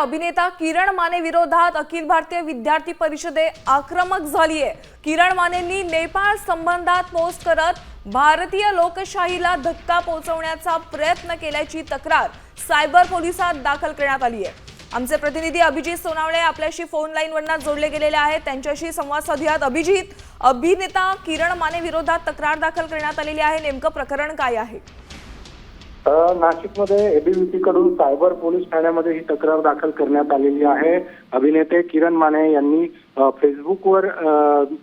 अभिनेता किरण माने विरोधात अखिल भारतीय विद्यार्थी परिषदे आक्रमक झाली आहे। किरण मानेंनी नेपाळ संबंधात पोस्ट करत भारतीय लोकशाहीला धक्का पोहोचवण्याचा प्रयत्न केल्याची तक्रार सायबर पोलिसात दाखल करण्यात आली आहे। आमचे प्रतिनिधी अभिजित सोनावळे आपल्याशी फोन लाईनवरून जोडले गेलेले आहेत, त्यांच्याशी संवाद साधूयात। अभिजित, अभिनेता किरण माने विरोधात तक्रार दाखल करण्यात आलेली आहे, नेमकं प्रकरण काय आहे? नाशिकमध्ये एबीव्हीपी कडून सायबर पोलीस ठाण्यामध्ये ही तक्रार दाखल करण्यात आलेली आहे। अभिनेते किरण माने यांनी फेसबुकवर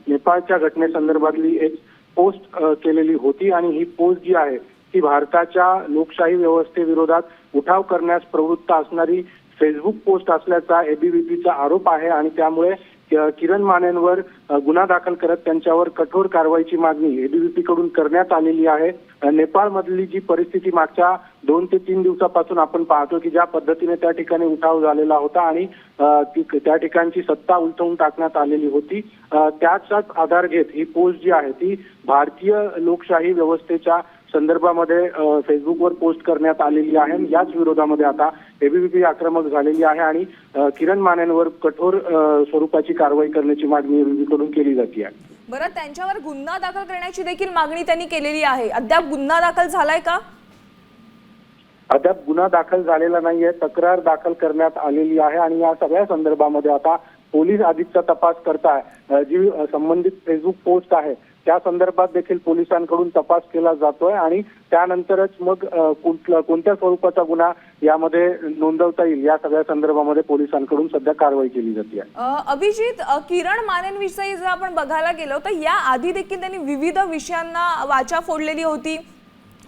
नेपाळच्या घटनेसंदर्भातली एक पोस्ट केलेली होती आणि ही पोस्ट जी आहे ती भारताच्या लोकशाही व्यवस्थेविरोधात उठाव करण्यास प्रवृत्त असणारी फेसबुक पोस्ट असल्याचा एबीव्हीपीचा आरोप आहे आणि त्यामुळे किरण मानेंवर गुन्हा दाखल करत त्यांच्यावर कठोर कारवाईची मागणी एबीव्हीपी कडून करण्यात आलेली आहे। नेपाळमधली जी परिस्थिती मागच्या 2 ते 3 दिवसापासून आपण पाहतो की ज्या पद्धतीने त्या ठिकाणी उठाव झालेला होता आणि त्या ठिकाणची सत्ता उलटवून टाकण्यात आलेली होती, त्याचाच आधार घेत ही पोस्ट जी आहे ती भारतीय लोकशाही व्यवस्थेच्या संदर्भामध्ये फेसबुकवर पोस्ट करण्यात आलेली आहे। याच विरोधामध्ये आता एबीव्हीपी आक्रमक झालेली आहे आणि किरण मानेंवर कठोर स्वरूपाची कारवाई करण्याची मागणी एबीव्हीपी कडून केली जाते आहे। बरं, त्यांच्यावर गुन्हा दाखल करण्याची देखील मागणी त्यांनी केलेली आहे, अद्याप गुन्हा दाखल झालाय का? अद्याप गुन्हा दाखल झालेला नाहीये, तक्रार दाखल करण्यात आलेली आहे आणि या सगळ्या संदर्भामध्ये आता पोलीस अधिकचा तपास करताय। जी संबंधित फेसबुक पोस्ट आहे त्या संदर्भात देखील पोलिसांकडून तपास केला जातोय आणि त्यानंतरच मग कोणत्या स्वरूपाचा गुन्हा यामध्ये नोंदवता येईल या सगळ्या संदर्भामध्ये पोलिसांकडून सध्या कारवाई केली जाते आहे। अभिजित, किरण मानेंविषयी जर आपण बघायला गेलो तर या आधी देखील त्यांनी विविध विषयांना वाचा फोडलेली होती,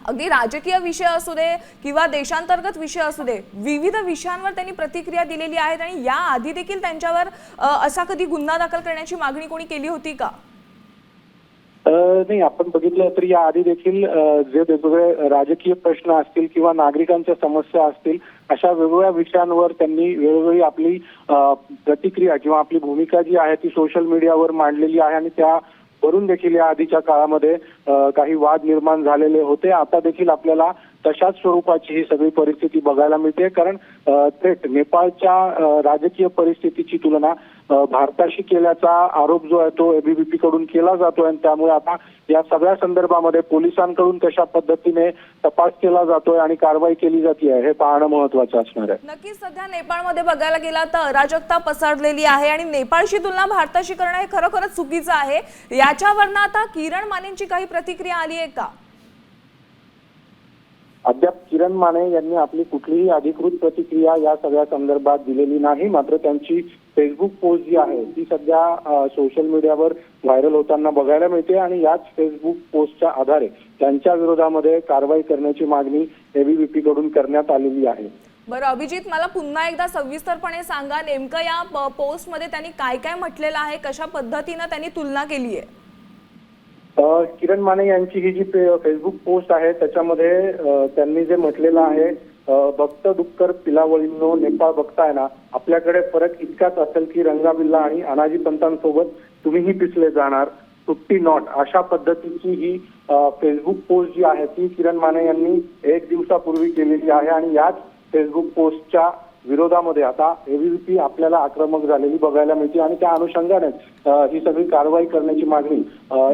अगदी राजकीय विषय असू दे किंवा देशांतर्गत विषय असू दे, विविध विषयांवर त्यांनी प्रतिक्रिया दिलेली आहेत आणि या आधी देखील त्यांच्यावर असा कधी गुन्हा दाखल करण्याची मागणी कोणी केली होती का? नाही, आपण बघितलं तर या आधी देखील जे वेगवेगळे राजकीय प्रश्न असतील किंवा नागरिकांच्या समस्या असतील अशा वेगवेगळ्या विषयांवर त्यांनी वेळोवेळी आपली प्रतिक्रिया किंवा आपली भूमिका जी आहे ती सोशल मीडियावर मांडलेली आहे आणि त्यावरून देखील या आधीच्या काळामध्ये काही वाद निर्माण झालेले होते। आता देखील आपल्याला तशाच स्वरूपाची ही सगळी परिस्थिती बघायला मिळते, कारण थेट नेपाळच्या राजकीय परिस्थितीची तुलना भारताशी केल्याचा आरोप जो आहे तो एबीव्हीपी कडून केला जातोय आणि त्यामुळे आता या सगळ्या संदर्भामध्ये पोलिसांकडून कशा पद्धतीने तपास केला जातोय आणि कारवाई केली जाते हे पाहणं महत्त्वाचं असणार आहे। नक्कीच, सध्या नेपाळमध्ये बघायला गेला तर अराजकता पसरलेली आहे आणि नेपाळशी तुलना भारताशी करणं हे खरोखरच चुकीचं आहे। याच्यावरनं आता किरण मानेंची काही प्रतिक्रिया आली आहे का? अद्याप किरण माने यांनी आपली कुठलीही अधिकृत प्रतिक्रिया या सगळ्या संदर्भात दिलेली नाही, मात्र त्यांची फेसबुक पोस्ट जी आहे ती सध्या सोशल मीडियावर व्हायरल होताना बघायला मिळते आणि याच फेसबुक पोस्टच्या आधारे त्यांच्या विरोधामध्ये कारवाई करण्याची मागणी एबीव्हीपी कडून करण्यात आलेली आहे। बरं अभिजित, मला पुन्हा एकदा सविस्तरपणे सांगा, नेमकं या पोस्टमध्ये त्यांनी काय काय म्हटलेलं आहे, कशा पद्धतीने त्यांनी तुलना केली आहे? किरण माने यांची ही जी फेसबुक पोस्ट आहे त्याच्यामध्ये त्यांनी जे म्हटलेलं आहे, भक्त डुक्कर पिलावळींनो नेपाळ बघताय ना, आपल्याकडे फरक इतकाच असेल की रंगाबिल्ला आणि अनाजी पंतांसोबत तुम्हीही पिसले जाणार, सुट्टी नॉट, अशा पद्धतीची ही फेसबुक पोस्ट जी आहे ती किरण माने यांनी 1 दिवसापूर्वी केलेली आहे आणि याच फेसबुक पोस्टच्या विरोधामध्ये आता एबीव्हीपी आपल्याला आक्रमक झालेली बघायला मिळते आणि त्या अनुषंगाने ही सगळी कारवाई करण्याची मागणी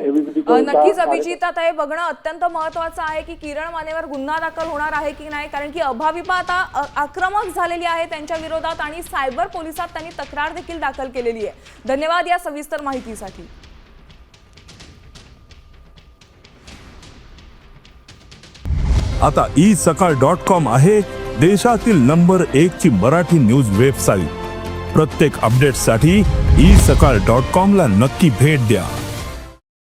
एबीव्हीपी नक्कीच अभिजित, आता हे बघणं अत्यंत महत्त्वाचं आहे की किरण मानेवर गुन्हा दाखल होणार आहे की नाही, कारण की अभाविपा आता आक्रमक झालेली आहे त्यांच्या विरोधात आणि सायबर पोलिसात त्यांनी तक्रार देखील दाखल केलेली आहे। धन्यवाद या सविस्तर माहितीसाठी। आता isakal.com आहे देशातील नंबर 1 ची मराठी न्यूज वेबसाईट। प्रत्येक अपडेटसाठी isakal.com ला नक्की भेट द्या।